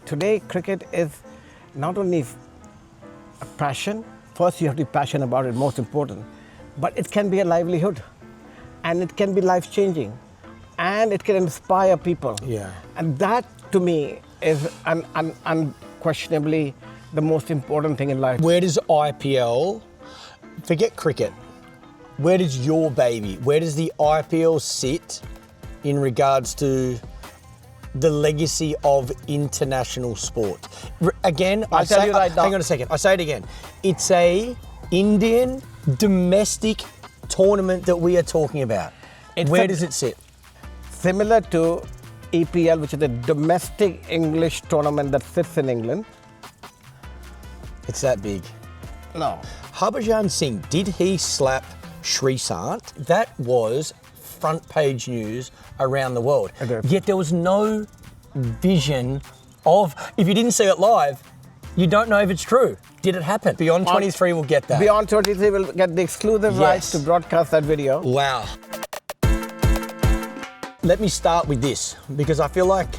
Today, cricket is not only a passion. First, you have to be passionate about it, most important. But it can be a livelihood, and it can be life-changing, and it can inspire people. Yeah. And that, to me, is unquestionably the most important thing in life. Where does IPL, forget cricket, where does your baby, where does the IPL sit in regards to the legacy of international sport? Again, I'll tell you right now. Hang on a second, I say it again. It's a Indian domestic tournament that we are talking about. Where does it sit? Similar to EPL, which is a domestic English tournament that sits in England. It's that big. No. Harbhajan Singh, did he slap Srisant? That was front page news around the world. Yet there was no vision of, if you didn't see it live, you don't know if it's true. Did it happen? Beyond 23 will get that. Beyond 23 will get the exclusive rights to broadcast that video. Wow. Let me start with this, because I feel like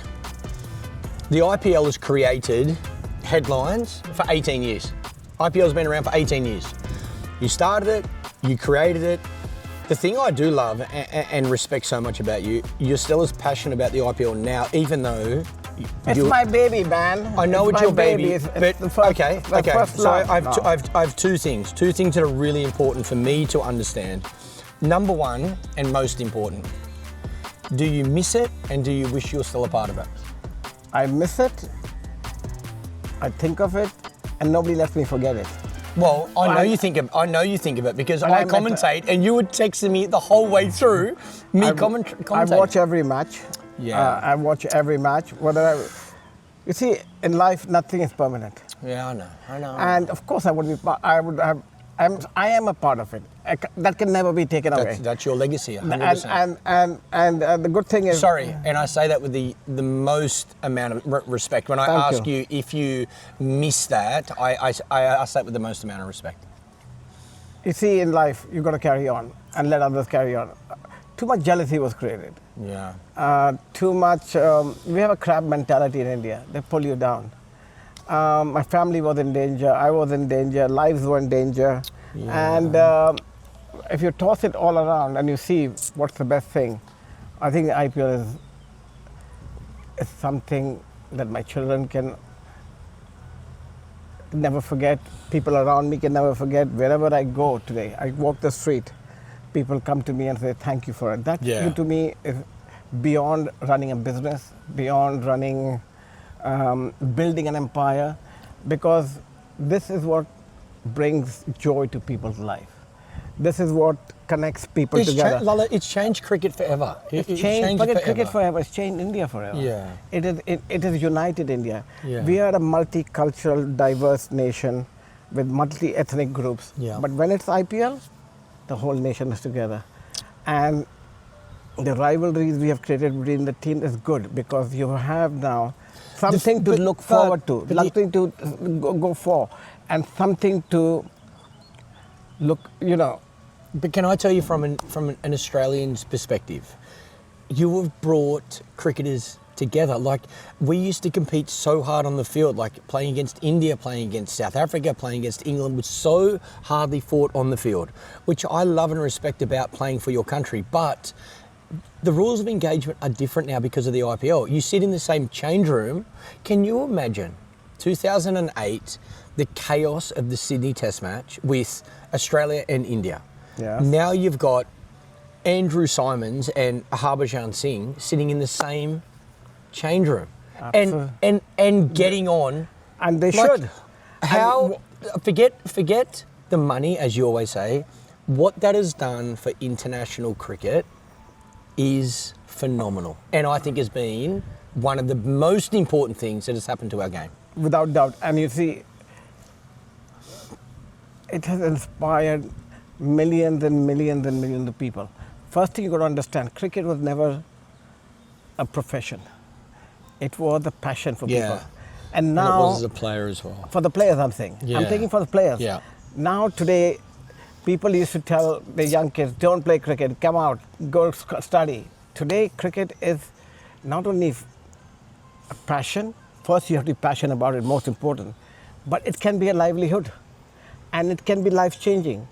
the IPL has created headlines for 18 years. IPL's been around for 18 years. You started it, you created it. The thing I do love and respect so much about you, you're still as passionate about the IPL now, even though it's my baby, man. I know it's your baby, but okay. So I have two things that are really important for me to understand. Number one, and most important, do you miss it, and do you wish you were still a part of it? I miss it, I think of it, and nobody lets me forget it. Well, I know you think of it because I commentate, and you were texting me the whole way through me commentating. I watch every match. Yeah. I watch every match. You see, in life, nothing is permanent. Yeah, I know. And of course, I am a part of it. That can never be taken away. That's your legacy, 100%. And the good thing is... Sorry, and I say that with the most amount of respect. When I ask you if you miss that, I ask that with the most amount of respect. You see, in life, you've got to carry on and let others carry on. Too much jealousy was created. Yeah. Too much... we have a crab mentality in India. They pull you down. My family was in danger, I was in danger, lives were in danger. Yeah. And if you toss it all around and you see what's the best thing, I think the IPL is something that my children can never forget. People around me can never forget. Wherever I go today, I walk the street, people come to me and say, thank you for it. That to me is beyond running a business, beyond running... building an empire, because this is what brings joy to people's life. This is what connects people together. Lalit, it's changed cricket forever. It's changed cricket forever. It's changed India forever. Yeah. It is united India. Yeah. We are a multicultural, diverse nation with multi-ethnic groups. Yeah. But when it's IPL, the whole nation is together. And the rivalries we have created between the team is good, because you have now something to look forward to, something to go for, and something to look, But can I tell you from an Australian's perspective, you have brought cricketers together. Like, we used to compete so hard on the field, like playing against India, playing against South Africa, playing against England, was so hardly fought on the field, which I love and respect about playing for your country. But the rules of engagement are different now because of the IPL. You sit in the same change room. Can you imagine 2008, the chaos of the Sydney Test match with Australia and India? Yes. Now you've got Andrew Simons and Harbhajan Singh sitting in the same change room and getting on. And they should. How, forget the money, as you always say. What that has done for international cricket is phenomenal, and I think has been one of the most important things that has happened to our game. Without doubt. And you see, it has inspired millions and millions and millions of people. First thing you got to understand, cricket was never a profession. It was a passion for people. And now... And it was as a player as well. For the players, I'm saying. Yeah. I'm thinking for the players. Yeah. Now, today, people used to tell the young kids, don't play cricket, come out, go study. Today, cricket is not only a passion. first you have to be passionate about it, most important. But it can be a livelihood, and it can be life-changing,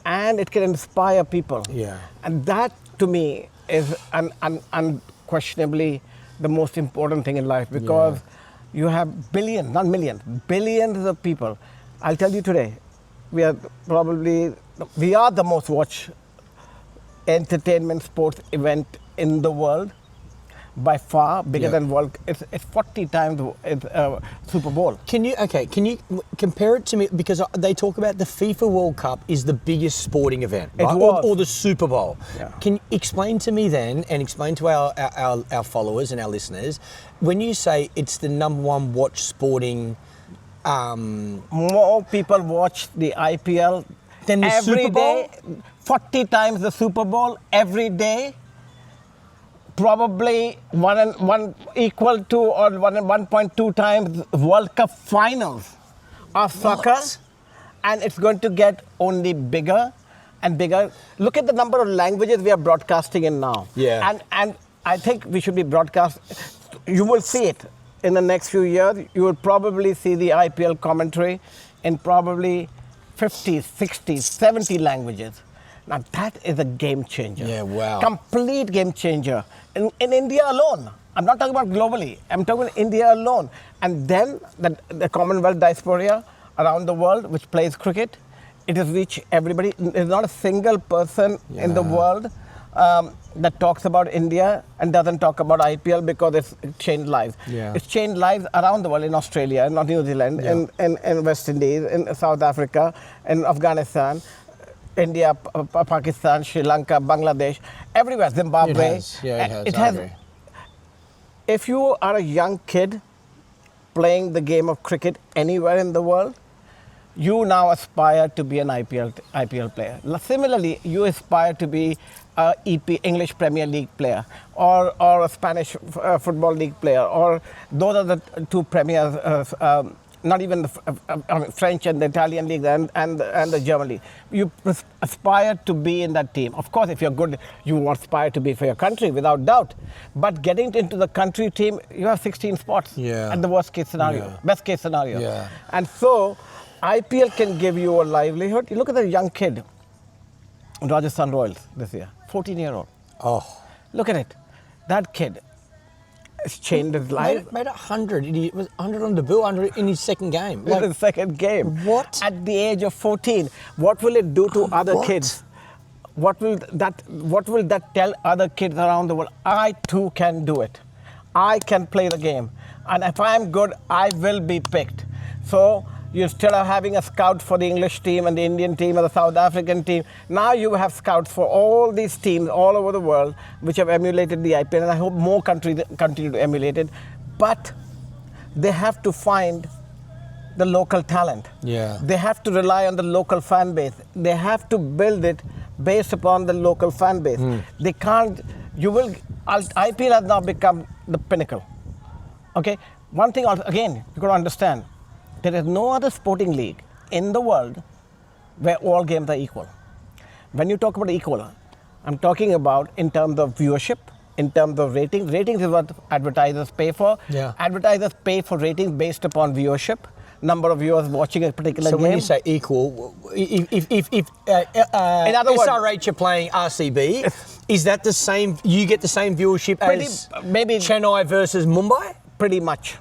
and it can inspire people. Yeah. And that, to me, is unquestionably the most important thing in life, because you have billions, not millions, billions of people. I'll tell you today, we are the most watched entertainment sports event in the world, by far bigger than world. It's 40 times Super Bowl. Can you compare it to me, because they talk about the FIFA World Cup is the biggest sporting event, right? Or the Super Bowl. Yeah. Can you explain to me then, and explain to our followers and our listeners, when you say it's the number one watched sporting, more people watch the IPL than the Super Bowl? Day, 40 times the Super Bowl every day. Probably one equal to or 1.2 times World Cup finals of soccer, and it's going to get only bigger and bigger. Look at the number of languages we are broadcasting in now. Yeah. And I think we should be broadcast. You will see it in the next few years. You will probably see the IPL commentary in probably 50, 60, 70 languages. Now that is a game changer. Yeah, wow. Complete game changer. In India alone. I'm not talking about globally. I'm talking about India alone. And then the Commonwealth diaspora around the world which plays cricket, it has reached everybody. There's not a single person in the world that talks about India and doesn't talk about IPL, because it's changed lives. Yeah. It's changed lives around the world, in Australia, in New Zealand, in West Indies, in South Africa, in Afghanistan, India, Pakistan, Sri Lanka, Bangladesh, everywhere, Zimbabwe. It has. If you are a young kid playing the game of cricket anywhere in the world, you now aspire to be an IPL player. Similarly, you aspire to be an English Premier League player, or a Spanish Football League player, or those are the two premiers. Not even the French and the Italian league and the German league. You aspire to be in that team. Of course, if you're good, you aspire to be for your country, without doubt. But getting into the country team, you have 16 spots at the worst case scenario, best case scenario. Yeah. And so, IPL can give you a livelihood. You look at the young kid, Rajasthan Royals this year, 14-year-old. Oh. Look at it. That kid. It's changed his life. Made 100. It was 100 on debut, 100 in his second game. In his second game. What? At the age of 14. What will it do to other kids? What will that tell other kids around the world? I too can do it. I can play the game. And if I'm good, I will be picked. So instead of having a scout for the English team and the Indian team or the South African team, now you have scouts for all these teams all over the world which have emulated the IPL, and I hope more countries continue to emulate it. But they have to find the local talent. Yeah. They have to rely on the local fan base. They have to build it based upon the local fan base. They can't, IPL has now become the pinnacle. Okay? One thing, again, you got to understand, there is no other sporting league in the world where all games are equal. When you talk about equal, I'm talking about in terms of viewership, in terms of ratings. Ratings is what advertisers pay for. Yeah. Advertisers pay for ratings based upon viewership, number of viewers watching a particular game. So when you say equal, if in other words, SRH are playing RCB, is that the same? You get the same viewership as maybe Chennai versus Mumbai? Pretty much.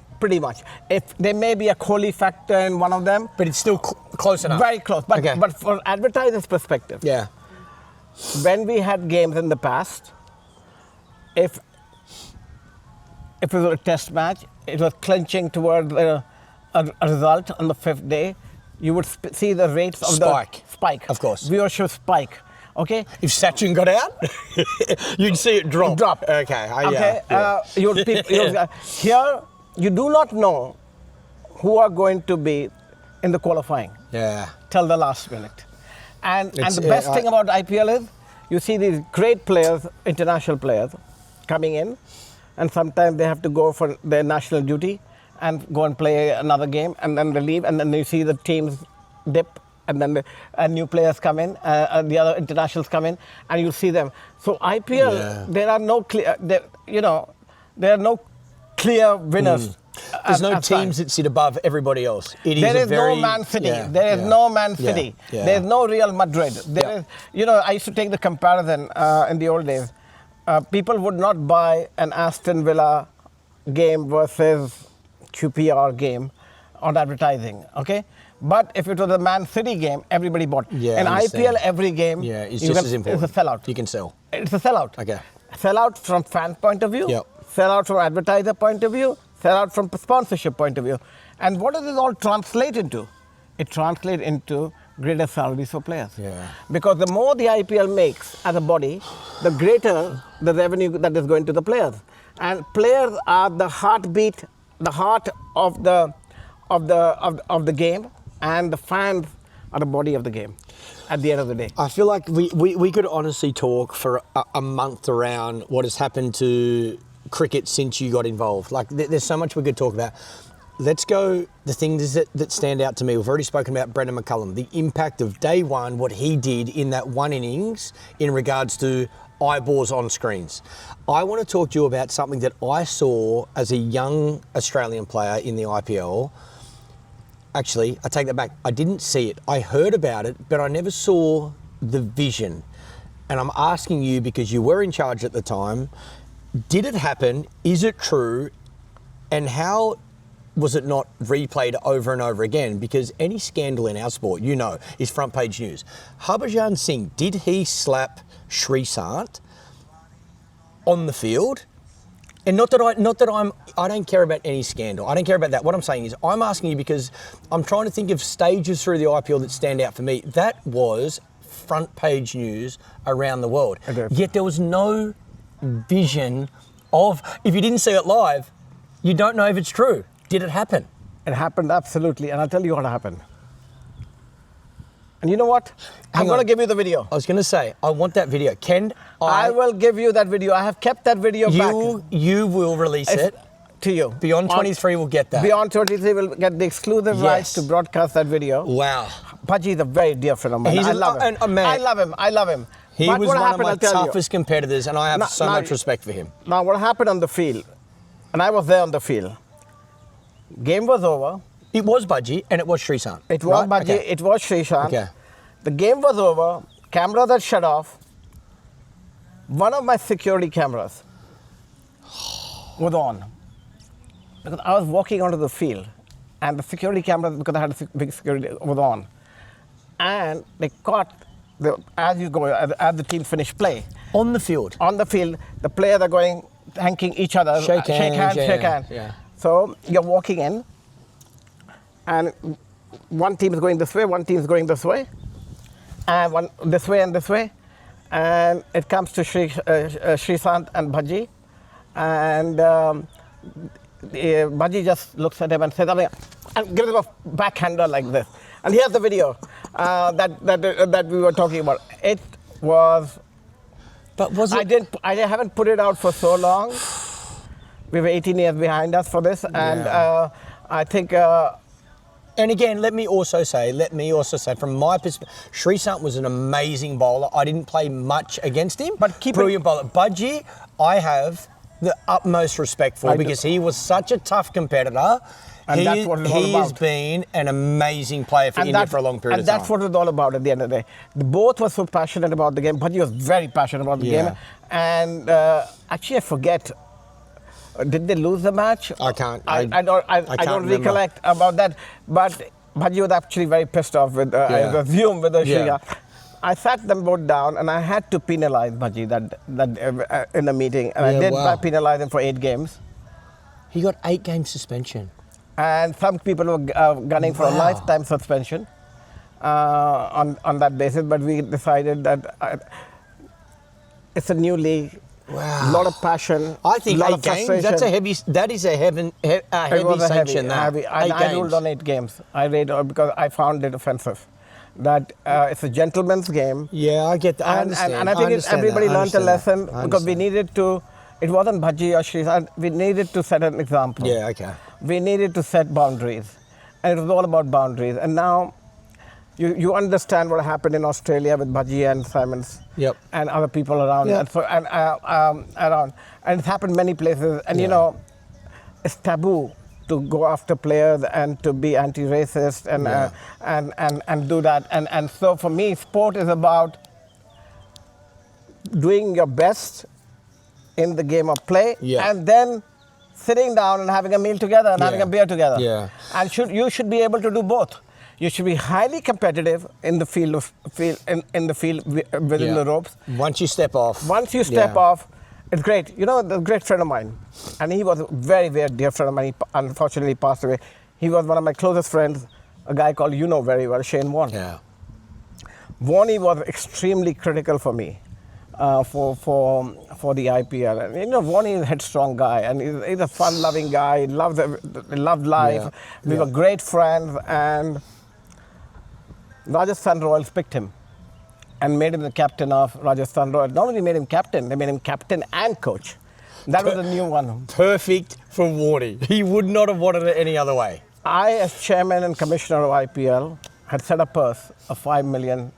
If there may be a Kohli factor in one of them, but it's still close enough. Very close. But for advertisers' perspective, when we had games in the past, if it was a test match, it was clinching towards a result on the fifth day, you would see the rates of spike. Of course. Viewership spike. Okay. If Sachin got out, you'd see it drop. Okay. Here, you do not know who are going to be in the qualifying. Yeah. Till the last minute. And the best thing about IPL is you see these great players, international players, coming in, and sometimes they have to go for their national duty and go and play another game, and then they leave, and then you see the teams dip, and then new players come in, the other internationals come in, and you see them. So IPL, there are no clear, there are no clear winners There's no teams that sit above everybody else. There is no Man City. There is no Man City. There is no Real Madrid. There is, I used to take the comparison in the old days. People would not buy an Aston Villa game versus QPR game on advertising, okay? But if it was a Man City game, everybody bought. Yeah, in IPL, every game is just as important. It's a sellout. You can sell. It's a sellout. Okay. Sellout from fan point of view, sellout from advertiser point of view, sellout from sponsorship point of view. And what does this all translate into? It translates into greater salaries for players. Yeah. Because the more the IPL makes as a body, the greater the revenue that is going to the players. And players are the heartbeat, the heart of the game, and the fans are the body of the game at the end of the day. I feel like we could honestly talk for a month around what has happened to cricket since you got involved. Like, there's so much we could talk about. Let's go the things that stand out to me. We've already spoken about Brendan McCullum, the impact of day one, what he did in that one innings in regards to eyeballs on screens. I want to talk to you about something that I saw as a young Australian player in the IPL. Actually, I take that back. I didn't see it. I heard about it, but I never saw the vision. And I'm asking you because you were in charge at the time. Did it happen? Is it true? And how was it not replayed over and over again? Because any scandal in our sport, is front page news. Harbhajan Singh, did he slap Sreesanth on the field? And not that I don't care about any scandal. I don't care about that. What I'm saying is, I'm asking you because I'm trying to think of stages through the IPL that stand out for me. That was front page news around the world. Okay. Yet there was no vision of, if you didn't see it live, you don't know if it's true. Did it happen? It happened, absolutely. And I'll tell you what happened. And you know what? I'm going to give you the video. I was going to say, I want that video. I will give you that video. I have kept that video back. You will release it to you. Beyond 23 will get that. Beyond 23 will get the exclusive rights to broadcast that video. Wow. Bhaji is a very dear friend of mine. I love him. I love him. He was one of my toughest competitors, and I have so much respect for him. Now, what happened on the field, and I was there on the field, game was over. It was Bhaji and it was Sreesanth. It was Bhaji, it was Sreesanth. Okay. The game was over, cameras had shut off. One of my security cameras was on. Because I was walking onto the field and the security camera, because I had a big security, was on. And they caught, as the team finished play. On the field? On the field, the players are going, thanking each other. Shake hands. Yeah. So you're walking in, and one team is going this way, one team is going this way, and one this way and this way, and it comes to Sreesanth and Bhaji, and Bhaji just looks at him and says, and gives him a backhander like this. And here's the video that we were talking about. It was. But was it? I haven't put it out for so long. We were 18 years behind us for this, and I think. And again, let me also say, from my perspective, Sreesanth was an amazing bowler. I didn't play much against him, but brilliant bowler. Bhaji, I have the utmost respect for because he was such a tough competitor. And that's what it's all about. He has been an amazing player for India for a long period of time. And that's what it's all about at the end of the day. Both were so passionate about the game. Bhaji was very passionate about the game. And actually, I forget. Did they lose the match? I can't. I don't recollect about that. But Bhaji was actually very pissed off with, I assume, with the Shriya. I sat them both down and I had to penalize Bhaji that in the meeting. And I did penalize him for 8 games. He got 8 game suspension. And some people were gunning for a lifetime suspension on that basis. But we decided that it's a new league. Wow. A lot of passion. I think 8 games, that is a heavy sanction. I ruled on 8 games. I read because I found it offensive. That it's a gentleman's game. Yeah, I get that. I understand. And I think everybody learned a lesson because we needed to, it wasn't Bhaji or Sreesanth, we needed to set an example. Yeah, okay. We needed to set boundaries. And it was all about boundaries. And now you understand what happened in Australia with Bhaji and Simons and other people around. And so around. And it's happened many places. And you know, it's taboo to go after players and to be anti-racist and do that. And so for me, sport is about doing your best in the game of play, and then sitting down and having a meal together and having a beer together. Yeah. And you should be able to do both. You should be highly competitive in the field within the ropes. Once you step off. Once you step off, it's great. You know, a great friend of mine, and he was a very, very dear friend of mine. He unfortunately passed away. He was one of my closest friends, a guy called, you know very well, Shane Warne. Yeah. Warne was extremely critical for me. For the IPL, and you know, Warne is a headstrong guy, and he's a fun-loving guy. He loved life. Yeah. We were great friends, and Rajasthan Royals picked him and made him the captain of Rajasthan Royals. Not only made him captain, they made him captain and coach. That was a new one. Perfect for Warne. He would not have wanted it any other way. I, as chairman and commissioner of IPL, had set a purse of $5 million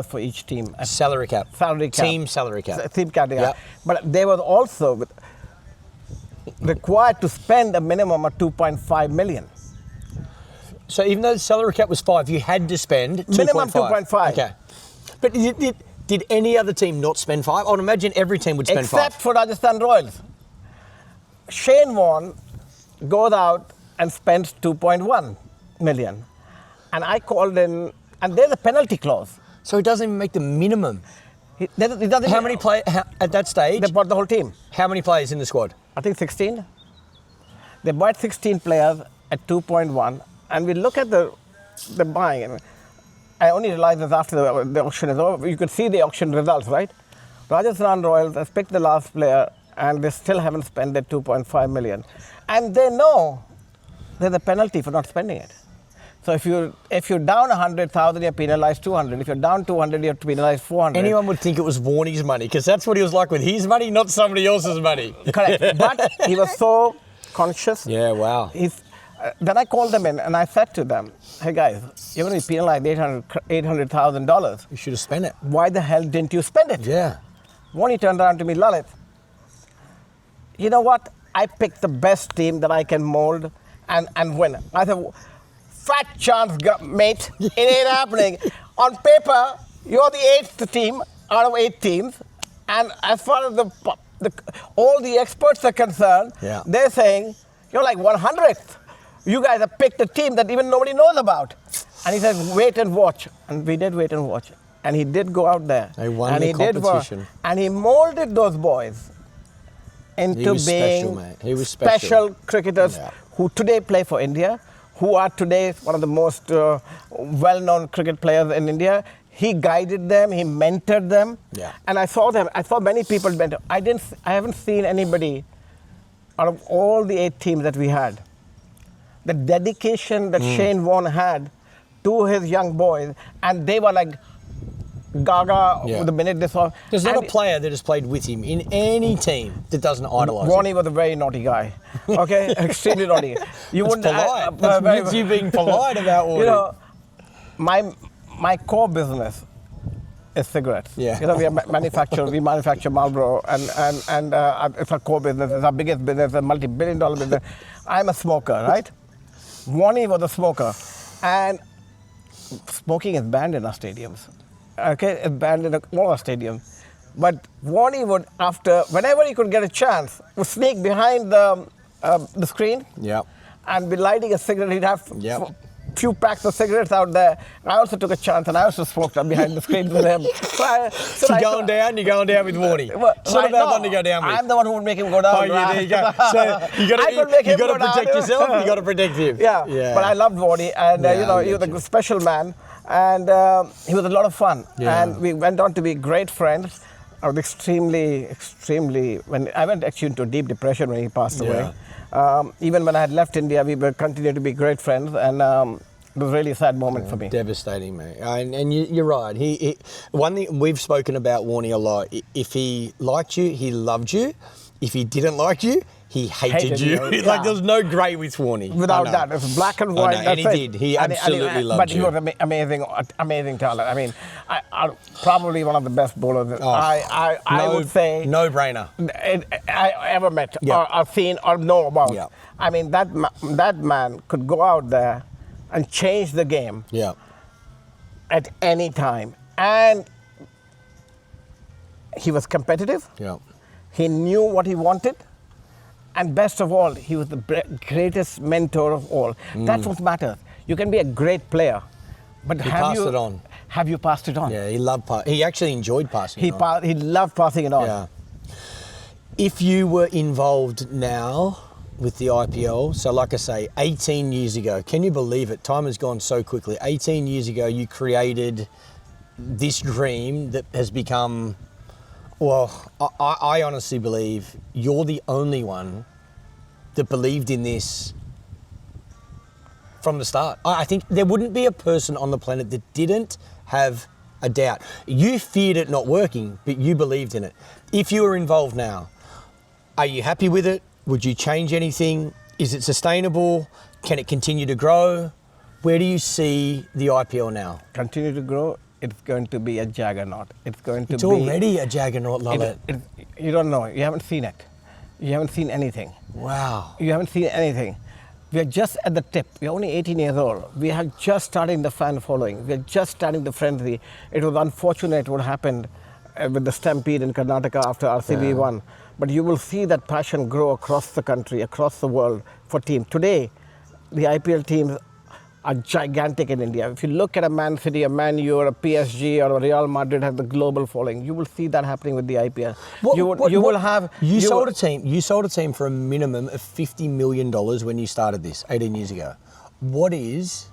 for each team. Salary cap. Team salary cap. Team cap, yeah. But they were also required to spend a minimum of 2.5 million. So even though the salary cap was 5, you had to spend 2.5. Minimum 2.5. Okay. But did any other team not spend 5? I would imagine every team would spend 5. Except for Rajasthan Royals. Shane Warne goes out and spends 2.1 million. And I called in, and there's a penalty clause. So he doesn't even make the minimum. He doesn't. How many players at that stage? They bought the whole team. How many players in the squad? I think 16. They bought 16 players at 2.1, and we look at the buying. And I only realized this after the auction is over. You could see the auction results, right? Rajasthan Royals has picked the last player, and they still haven't spent their 2.5 million, and they know there's a penalty for not spending it. So if you're down 100,000, you're penalized 200. If you're down 200, you're penalized 400. Anyone would think it was Warnie's money, because that's what he was like with his money, not somebody else's money. Correct. But he was so conscious. Yeah, wow. Then I called them in and I said to them, hey guys, you're going to be penalized $800,000. You should have spent it. Why the hell didn't you spend it? Yeah. Warnie turned around to me, Lalit, you know what? I picked the best team that I can mold and win. I said, fat chance, mate. It ain't happening. On paper, you're the 8th team out of 8 teams. And as far as all the experts are concerned, they're saying, you're like 100th. You guys have picked a team that even nobody knows about. And he said, wait and watch. And we did wait and watch. And he did go out there. They won the competition. And he molded those boys into being special cricketers who today play for India, who are today one of the most well-known cricket players in India. He guided them, he mentored them. Yeah. And I saw many people mentor. I haven't seen anybody out of all the 8 teams that we had. The dedication that Shane Warne had to his young boys, and they were like gaga the minute they saw. There's not a player that has played with him in any team that doesn't idolise him. Warnie was a very naughty guy. Okay, extremely naughty. You wouldn't. Polite. That's you being polite about Warnie. You know, my core business is cigarettes. Yeah. You know, we manufacture Marlboro, and it's our core business. It's our biggest business, a multi-billion-dollar business. I'm a smoker, right? Warnie was a smoker, and smoking is banned in our stadiums. Okay, it's banned in all our stadiums. But Warnie would, whenever he could get a chance, would sneak behind the screen and be lighting a cigarette. He'd have few packs of cigarettes out there. I also took a chance and I also smoked up behind the screen with him. You're going down with Warnie. It's not about one to go down with. I'm the one who would make him go down. Oh, yeah, there you go. So you got to protect yourself, you got to protect him. Yeah. But I loved Warnie, and he was a special man, and he was a lot of fun. Yeah. And we went on to be great friends. I was extremely, when I went actually into a deep depression when he passed away. Even when I had left India, we continued to be great friends, and it was really a sad moment for me. Devastating, mate. And you're right. He one thing we've spoken about Warnie a lot. If he liked you, he loved you. If he didn't like you, he hated you. Yeah. Like there was no grey with Swanee. Without that, it was black and white. And he did. He absolutely loved you. But he was amazing talent. I mean, I probably one of the best bowlers. I would say no-brainer. I ever met or seen or know about. Yeah. I mean, that man could go out there and change the game. Yeah. At any time, and he was competitive. Yeah. He knew what he wanted, and best of all, he was the greatest mentor of all. That's what matters. You can be a great player, but have you passed it on? Yeah, he loved he actually enjoyed passing it on. He loved passing it on. Yeah. If you were involved now with the IPL, so like I say, 18 years ago, can you believe it? Time has gone so quickly. 18 years ago, you created this dream that has become, well, I honestly believe you're the only one that believed in this from the start. I think there wouldn't be a person on the planet that didn't have a doubt. You feared it not working, but you believed in it. If you were involved now, are you happy with it? Would you change anything? Is it sustainable? Can it continue to grow? Where do you see the IPL now? Continue to grow. It's going to be a juggernaut. It's already a juggernaut, Lalit. You don't know. You haven't seen it. You haven't seen anything. Wow. You haven't seen anything. We are just at the tip. We are only 18 years old. We are just starting the fan following. We are just starting the frenzy. It was unfortunate what happened with the stampede in Karnataka after RCB won. But you will see that passion grow across the country, across the world for teams. Today, the IPL teams are gigantic in India. If you look at a Man City, a Man U, or a PSG, or a Real Madrid have the global following, you will see that happening with the IPL. You sold a team for a minimum of $50 million when you started this 18 years ago. What is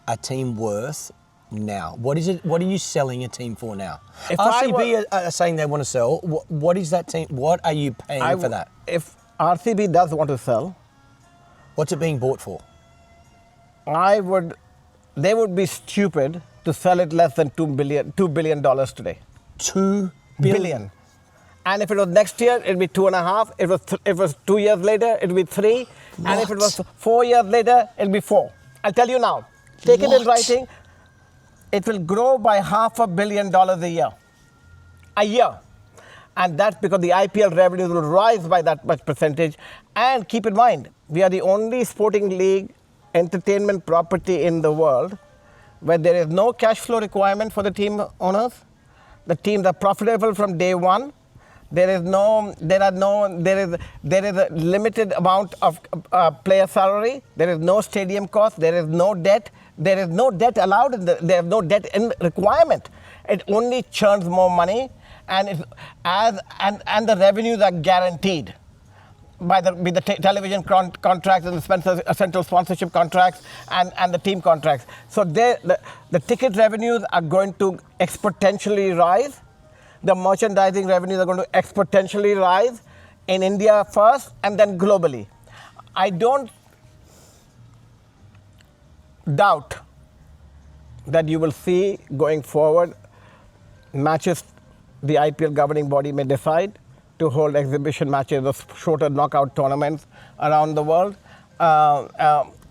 a team worth now? What is it? What are you selling a team for now? If RCB are saying they want to sell, what is that team? What are you paying for that? If RCB does want to sell, what's it being bought for? They would be stupid to sell it less than $2 billion today. $2 billion. And if it was next year, it'd be 2.5. If it was 2 years later, it'd be 3. What? And if it was 4 years later, it'll be 4. I'll tell you now. Take it in writing. It will grow by $500 million a year. A year. And that's because the IPL revenues will rise by that much percentage. And keep in mind, we are the only sporting league entertainment property in the world where there is no cash flow requirement for the team owners. The teams are profitable from day one. There is a limited amount of player salary. There is no stadium cost. There is no debt. There is no debt allowed. There is no debt in requirement. It only churns more money, and the revenues are guaranteed by the television contracts and the central sponsorship contracts and the team contracts. So the ticket revenues are going to exponentially rise. The merchandising revenues are going to exponentially rise in India first and then globally. I don't doubt that you will see going forward matches the IPL governing body may decide to hold exhibition matches or shorter knockout tournaments around the world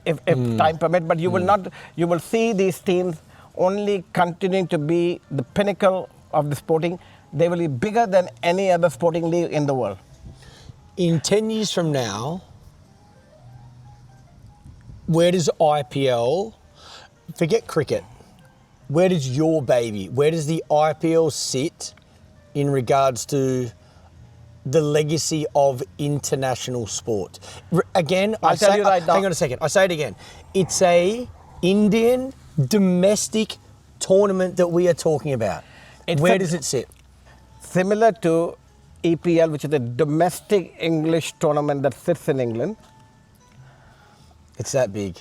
if time permits. But you will see these teams only continuing to be the pinnacle of the sporting. They will be bigger than any other sporting league in the world. In 10 years from now, where does IPL, forget cricket, where does your baby, where does the IPL sit in regards to the legacy of international sport? Again, hang on a second, I say it again. It's a Indian domestic tournament that we are talking about. Where does it sit? Similar to EPL, which is a domestic English tournament that sits in England. It's that big.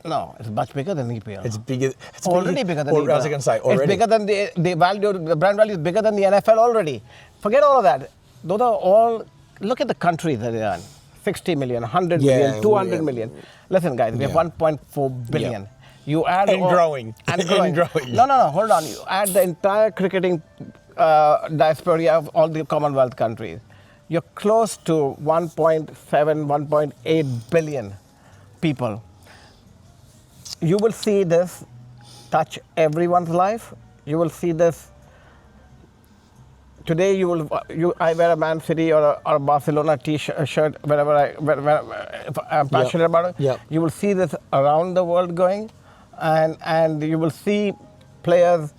No, it's much bigger than EPL. It's bigger. It's already bigger than EPL. What was I going to say? Already. It's bigger than the value. The brand value is bigger than the NFL already. Forget all of that. Those are all. Look at the countries that they are in. 60 million, 100 million, 200 million. Listen, guys, we have 1.4 billion. You add growing. And growing. No. Hold on. You add the entire cricketing diaspora of all the Commonwealth countries. you're close to 1.7, 1.8 billion people. You will see this touch everyone's life. You will see this. Today, I wear a Man City or a Barcelona T-shirt wherever if I'm passionate about it. Yep. You will see this around the world going, and you will see players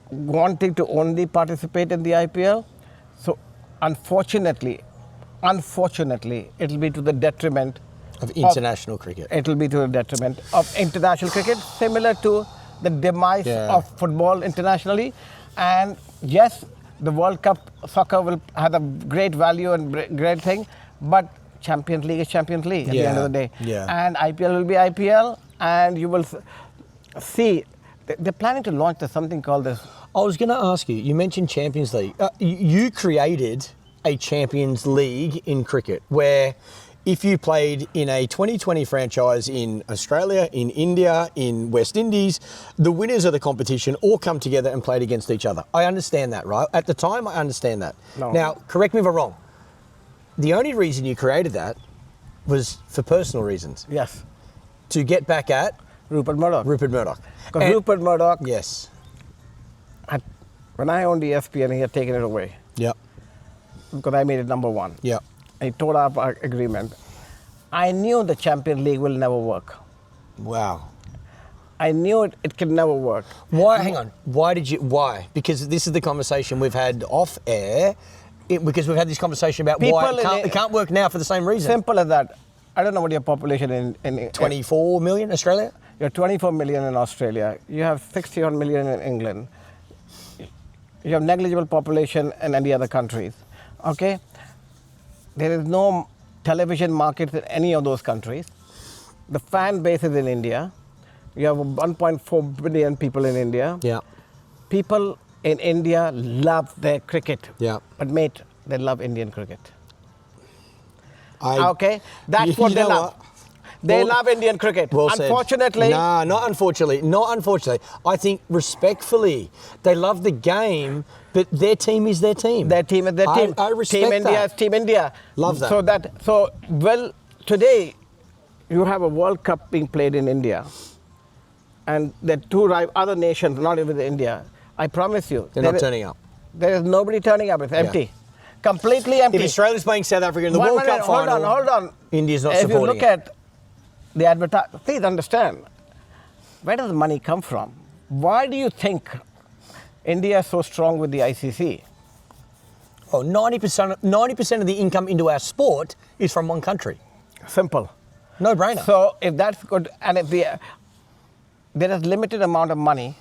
wanting to only participate in the IPL. So, unfortunately, it'll be to the detriment of international cricket. It'll be to the detriment of international cricket, similar to the demise of football internationally. And yes, the World Cup soccer will have a great value and great thing, but Champions League is Champions League at the end of the day. Yeah. And IPL will be IPL, and you will see they're planning to launch something called this. I was going to ask you, you mentioned Champions League. You created a Champions League in cricket where if you played in a 2020 franchise in Australia, in India, in West Indies, the winners of the competition all come together and played against each other. I understand that, right? At the time, I understand that. No. Now, correct me if I'm wrong. The only reason you created that was for personal reasons. Yes. To get back at Rupert Murdoch. Because Rupert Murdoch, yes, when I owned ESPN, he had taken it away. Yep. Because I made it number one. Yep. I tore up our agreement. I knew the Champions League will never work. Wow. I knew it could never work. Why? Hang on. Why? Because this is the conversation we've had off air. Because we've had this conversation about why it can't work now for the same reason. Simple as that. I don't know what your population in 24 million Australia? You're 24 million in Australia. You have 61 million in England. You have negligible population in any other countries. Okay? There is no television market in any of those countries. The fan base is in India. You have 1.4 billion people in India. Yeah. People in India love their cricket. Yeah. But mate, they love Indian cricket. I, Okay? That's what they love. What? They love Indian cricket. Well Unfortunately. Nah, not unfortunately. Not unfortunately. I think respectfully, they love the game, but their team is their team. Their team is their team. I respect Team India is Team India. Love that. Well, today you have a World Cup being played in India, and there are two other nations, not even India. I promise you, They're not turning up. There is nobody turning up. It's empty. Completely empty. If Australia's playing South Africa in the World Cup final, hold on. India's not if supporting you look at the advertising, please understand, where does the money come from? Why do you think India is so strong with the ICC? Oh, 90% of the income into our sport is from one country. Simple. No brainer. So if that's good, and if there is limited amount of money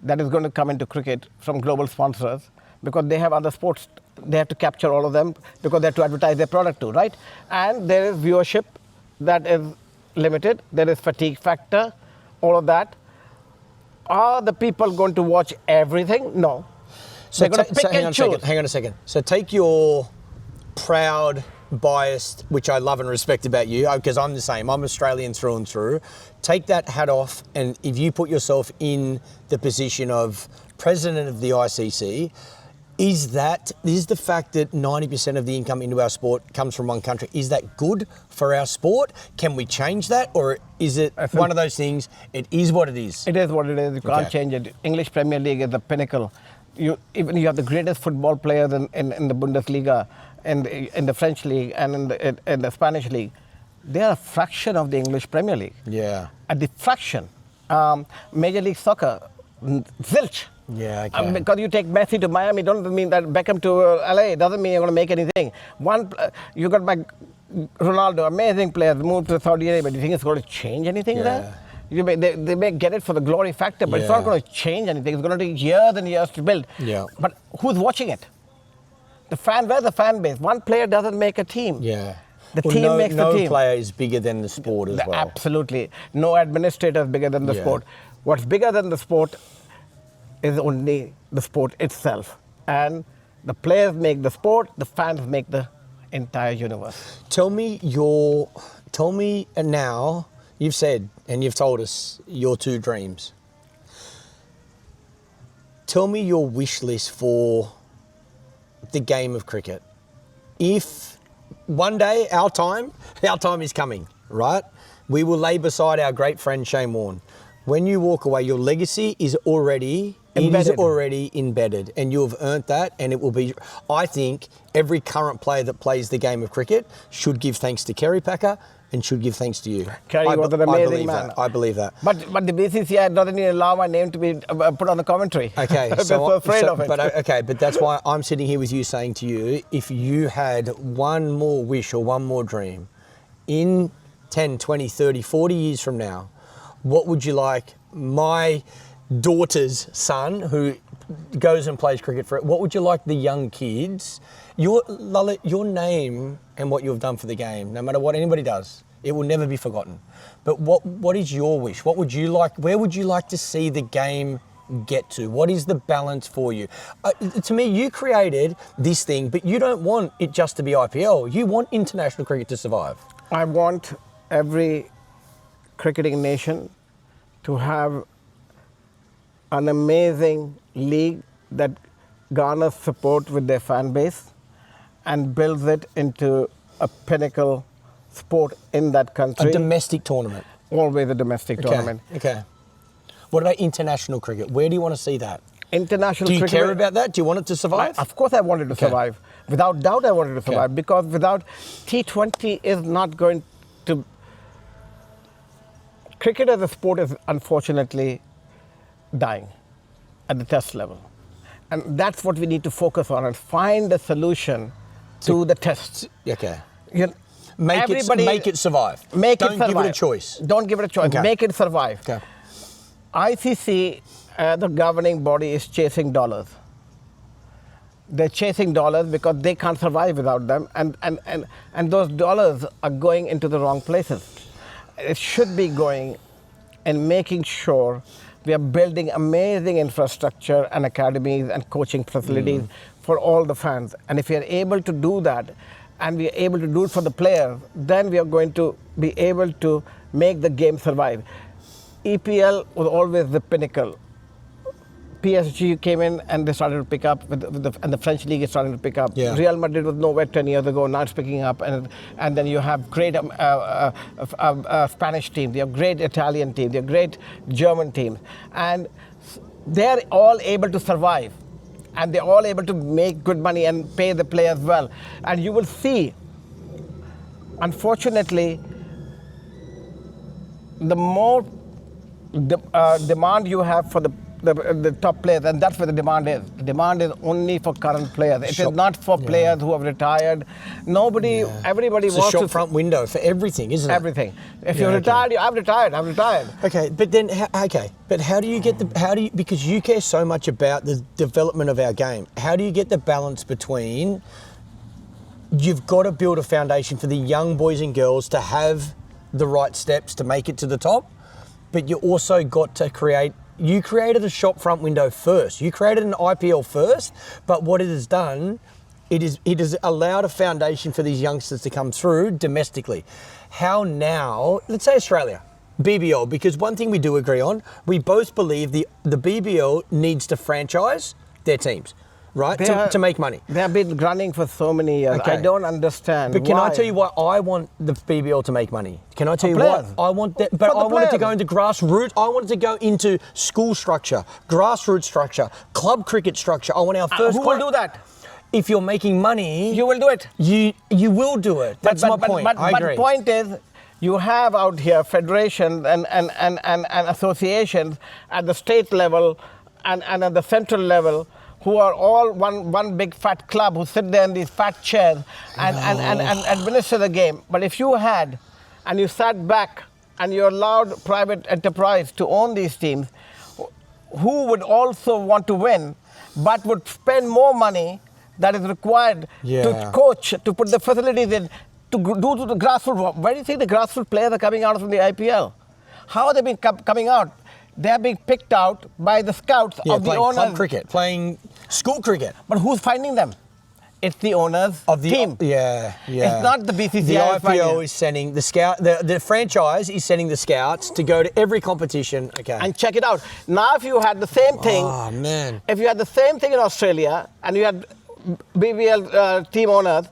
that is going to come into cricket from global sponsors, because they have other sports, they have to capture all of them because they have to advertise their product too, right? And there is viewership that is limited, there is fatigue factor, all of that. Are the people going to watch everything? No. So they're going to pick and choose. Hang on a second. So take your proud, biased, which I love and respect about you, because I'm the same. I'm Australian through and through. Take that hat off, and if you put yourself in the position of president of the ICC, is the fact that 90% of the income into our sport comes from one country, is that good for our sport? Can we change that? Or is it one of those things, it is what it is? It is what it is. You can't change it. English Premier League is the pinnacle. You have the greatest football players in the Bundesliga, and in the French league, and in the Spanish league. They are a fraction of the English Premier League. Yeah. At the fraction. Major League Soccer, zilch. Yeah, okay. Because you take Messi to Miami, don't mean that Beckham to LA, doesn't mean you're going to make anything. You got back Ronaldo, amazing player, moved to Saudi Arabia. Do you think it's going to change anything there? They may get it for the glory factor, but it's not going to change anything. It's going to take years and years to build. Yeah. But who's watching it? Where's the fan base? One player doesn't make a team. Yeah. The team makes the team. No player is bigger than the sport as well. Absolutely. No administrator is bigger than the sport. What's bigger than the sport is only the sport itself. And the players make the sport, the fans make the entire universe. Tell me now, you've said and you've told us your two dreams. Tell me your wish list for the game of cricket. If one day our time is coming, right? We will lay beside our great friend Shane Warne. When you walk away, your legacy is already embedded, and you have earned that, and it will be. I think every current player that plays the game of cricket should give thanks to Kerry Packer and should give thanks to you. Kerry was an amazing man. I believe that. But the BCCI doesn't even allow my name to be put on the commentary. Okay, They're so afraid of it. But that's why I'm sitting here with you saying to you, if you had one more wish or one more dream, in 10, 20, 30, 40 years from now, what would you like my daughter's son, who goes and plays cricket for it, what would you like the young kids, Lalit, your name and what you've done for the game, no matter what anybody does, it will never be forgotten. But what is your wish? What would you like, where would you like to see the game get to? What is the balance for you? To me, you created this thing, but you don't want it just to be IPL. You want international cricket to survive. I want every cricketing nation to have an amazing league that garners support with their fan base and builds it into a pinnacle sport in that country. A domestic tournament. Always a domestic tournament. Okay. What about international cricket? Where do you want to see that? International cricket. Do you cricket, care about that? Do you want it to survive? Of course I want it to survive. Without doubt I want it to survive, because without T20 is not going to... Cricket as a sport is unfortunately dying at the test level. And that's what we need to focus on and find a solution to the tests. Okay. Make it survive. Don't give it a choice. Don't give it a choice. Okay. Make it survive. Okay. ICC, the governing body, is chasing dollars. They're chasing dollars because they can't survive without them, and those dollars are going into the wrong places. It should be going and making sure we are building amazing infrastructure and academies and coaching facilities for all the fans. And if we are able to do that, and we are able to do it for the players, then we are going to be able to make the game survive. EPL was always the pinnacle. PSG came in and they started to pick up, and the French league is starting to pick up. Yeah. Real Madrid was nowhere 10 years ago, now it's picking up. And then you have great Spanish teams, you have great Italian teams, you have great German teams. And they're all able to survive. And they're all able to make good money and pay the players well. And you will see, unfortunately, the more demand you have for the top players, and that's where the demand is. The demand is only for current players. It is not for players who have retired. Everybody it's wants a shop front window for everything, isn't it? Everything. If you're retired, I'm retired. Okay, but then, but how do you get because you care so much about the development of our game, how do you get the balance between, you've got to build a foundation for the young boys and girls to have the right steps to make it to the top, but you also got to you created a shop front window first. You created an IPL first, but what it has done, it has allowed a foundation for these youngsters to come through domestically. How now, let's say Australia, BBL, because one thing we do agree on, we both believe the BBL needs to franchise their teams, right, to make money. They have been running for so many years. Okay. I don't understand. But can I tell you why I want the BBL to make money? Can I tell you players. why I want that? But I want it to go into grassroots. I want it to go into school structure, grassroots structure, club cricket structure. I want our first. Who will do that? If you're making money, you will do it. You will do it. That's my point. I agree. But the point is, you have out here federations and associations at the state level and at the central level, who are all one big fat club who sit there in these fat chairs and administer the game. But if you had, and you sat back and you allowed private enterprise to own these teams, who would also want to win, but would spend more money that is required to coach, to put the facilities in, to do to the grassroots work. Where do you think the grassroots players are coming out from the IPL? How are they being coming out? They are being picked out by the scouts of the owners. Club cricket, playing school cricket. But who's finding them? It's the owners of the team. Yeah. It's not the BCCI. The IPL is sending the scout. The franchise is sending the scouts to go to every competition. Okay. And check it out. Now, if you had the same thing. Oh man. If you had the same thing in Australia, and you had BBL team owners,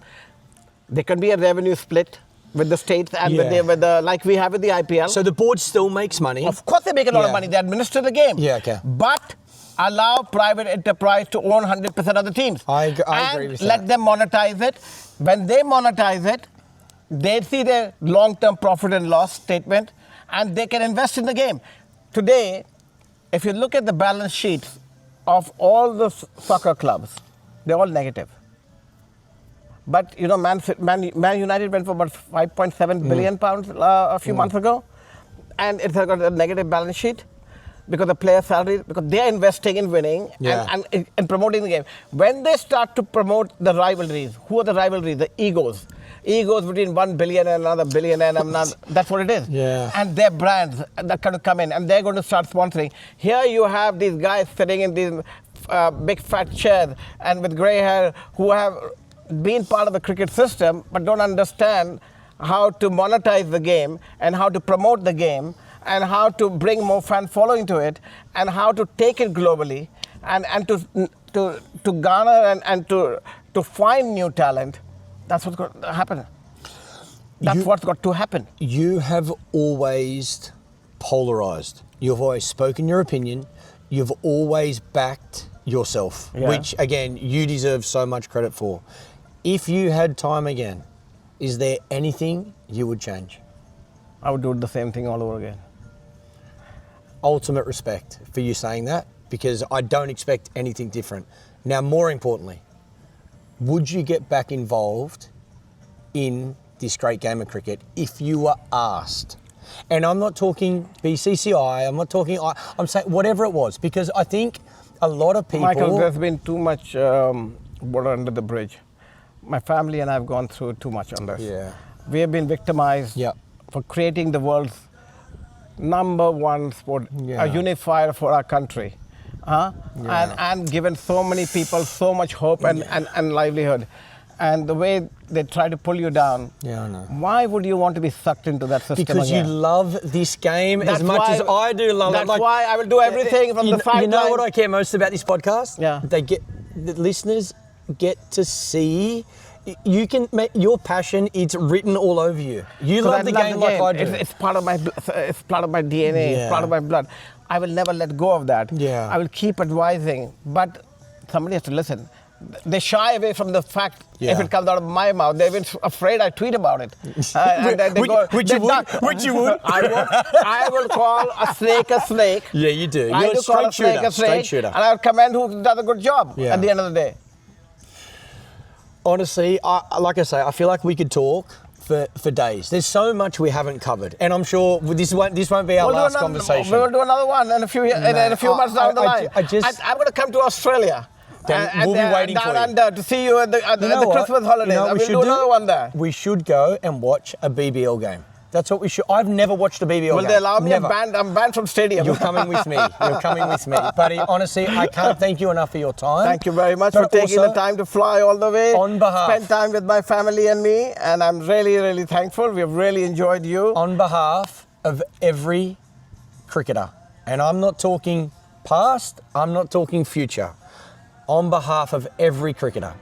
there can be a revenue split with the states and with the like we have with the IPL. So the board still makes money. Of course, they make a lot of money. They administer the game. Yeah, okay. But allow private enterprise to own 100% of the teams. I agree with that. Let them monetize it. When they monetize it, they see their long-term profit and loss statement, and they can invest in the game. Today, if you look at the balance sheets of all the soccer clubs, they're all negative. But, you know, Man United went for about 5.7 billion pounds a few months ago, and it's got a negative balance sheet because the player salaries, because they're investing in winning and promoting the game. When they start to promote the rivalries, who are the rivalries? The egos. Egos between 1 billion and another billion and another, that's what it is. Yeah. And their brands that kind of come in, and they're going to start sponsoring. Here you have these guys sitting in these big fat chairs and with grey hair who have been part of the cricket system but don't understand how to monetize the game and how to promote the game and how to bring more fan following to it and how to take it globally and to garner and to find new talent. That's what's got to happen. That's what's got to happen. You have always polarized. You've always spoken your opinion. You've always backed yourself, which, again, you deserve so much credit for. If you had time again, is there anything you would change? I would do the same thing all over again. Ultimate respect for you saying that, because I don't expect anything different. Now, more importantly, would you get back involved in this great game of cricket if you were asked? And I'm not talking BCCI, I'm saying whatever it was, because I think a lot of people... Michael, there's been too much water under the bridge. My family and I have gone through too much on this. Yeah. We have been victimized for creating the world's #1 sport, a unifier for our country. And given so many people so much hope and livelihood. And the way they try to pull you down, I know. Why would you want to be sucked into that system Because again? you love this game as much as I do love it. That's why I will do everything from the sideline. You know what I care most about this podcast? Yeah. The listeners get to see... You can make your passion. It's written all over you. You love the game like I do. It's part of my DNA. It's part of my blood. I will never let go of that. Yeah. I will keep advising, but somebody has to listen. They shy away from the fact if it comes out of my mouth. They're even afraid I tweet about it. Which you would. I will call a snake a snake. Yeah, you do. You're I do call a snake a straight shooter. and I'll commend who does a good job at the end of the day. Honestly, like I say, I feel like we could talk for days. There's so much we haven't covered, and I'm sure this won't be our last conversation. We will do another one in a few months down the line. I'm going to come to Australia. We'll be waiting for you. Down under to see you at the Christmas holidays. You know, we will do another one there. We should go and watch a BBL game. That's what we should. I've never watched a BBL game. Will they allow me? Never. I'm banned from stadium. You're coming with me. Buddy, honestly, I can't thank you enough for your time. Thank you very much for taking the time to fly all the way. On behalf. Spend time with my family and me, and I'm really, really thankful. We've really enjoyed you. On behalf of every cricketer, and I'm not talking past, I'm not talking future. On behalf of every cricketer,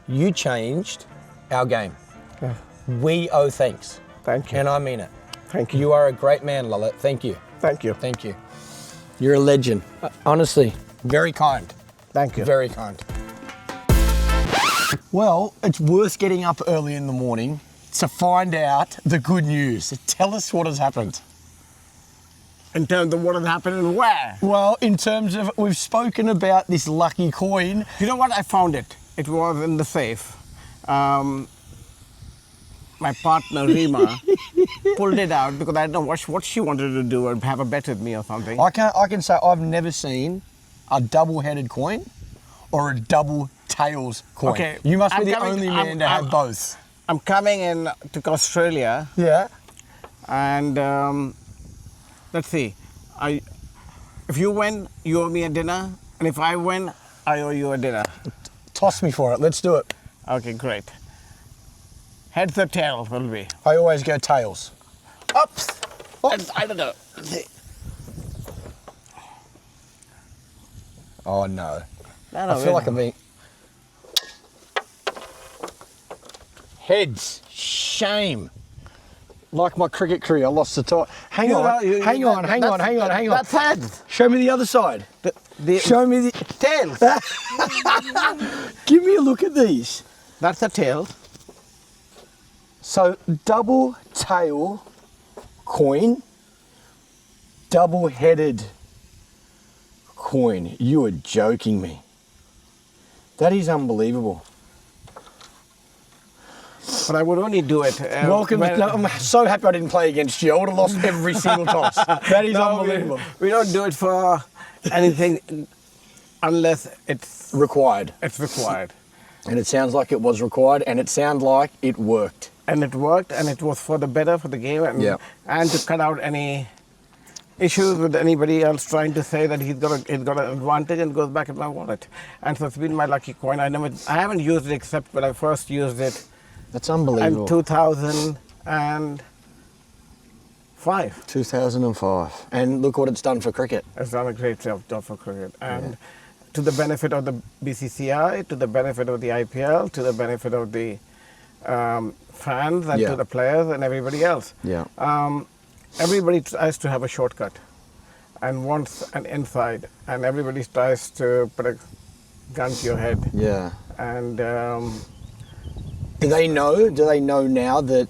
you changed our game. Yeah. We owe thanks. Thank you. And I mean it. Thank you. You are a great man, Lalit. Thank you. Thank you. Thank you. You're a legend. Honestly, very kind. Thank you. Very kind. Well, it's worth getting up early in the morning to find out the good news. Tell us what has happened. In terms of what has happened and where? Well, in terms of, we've spoken about this lucky coin. You know what? I found it. It was in the safe. My partner, Rima, pulled it out because I don't know what she wanted to do or have a bet with me or something. I can say I've never seen a double-headed coin or a double tails coin. Okay. You must be the only man to have both. I'm coming in to Australia. Yeah. And let's see. If you win, you owe me a dinner. And if I win, I owe you a dinner. Toss me for it. Let's do it. Okay, great. Heads or tails will be? I always go tails. Oops. I don't know. Oh, no. No, I feel like I'm being... Heads. Shame. Like my cricket career, I lost the tie. Hang on. That's heads. Show me the other side. Show me the Tails. Give me a look at these. That's the tail. So double tail coin, double headed coin. You are joking me. That is unbelievable. But I would only do it. Welcome. I'm so happy I didn't play against you. I would have lost every single toss. That is unbelievable. We don't do it for anything unless it's Required. It's required. And it sounds like it was required, and it sounds like it worked. And it worked, and it was for the better for the game, and to cut out any issues with anybody else trying to say that he's got an advantage and goes back in my wallet. And so it's been my lucky coin. I haven't used it except when I first used it. That's unbelievable. In 2005. 2005. And look what it's done for cricket. It's done a great job for cricket. And to the benefit of the BCCI, to the benefit of the IPL, to the benefit of the fans, and to the players and everybody else. Yeah. Everybody tries to have a shortcut and wants an inside, and everybody tries to put a gun to your head. Yeah. And do they know now that,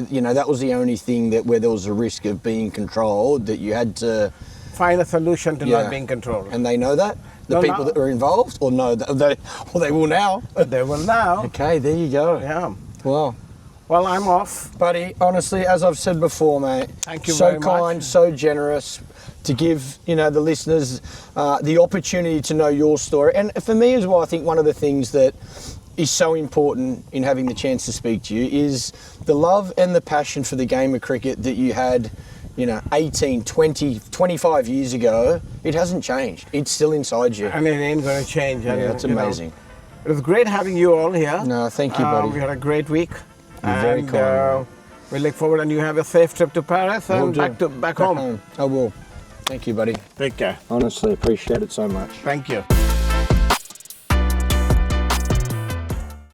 you know, that was the only thing that where there was a risk of being controlled, that you had to find a solution to not being controlled? And they know that? The people that are involved? Or no? They will now. They will now. Okay, there you go. Yeah. Wow. Well, I'm off. Buddy, honestly, as I've said before, mate, thank you very much. So kind, so generous to give, you know, the listeners the opportunity to know your story. And for me as well, I think one of the things that is so important in having the chance to speak to you is the love and the passion for the game of cricket that you had, you know, 18, 20, 25 years ago. It hasn't changed. It's still inside you. And it ain't going to change. Yeah, that's amazing. It was great having you all here. No, thank you, buddy. We had a great week. You're very kind. We look forward, and you have a safe trip to Paris and back home. I will. Thank you, buddy. Take care. Honestly, appreciate it so much. Thank you.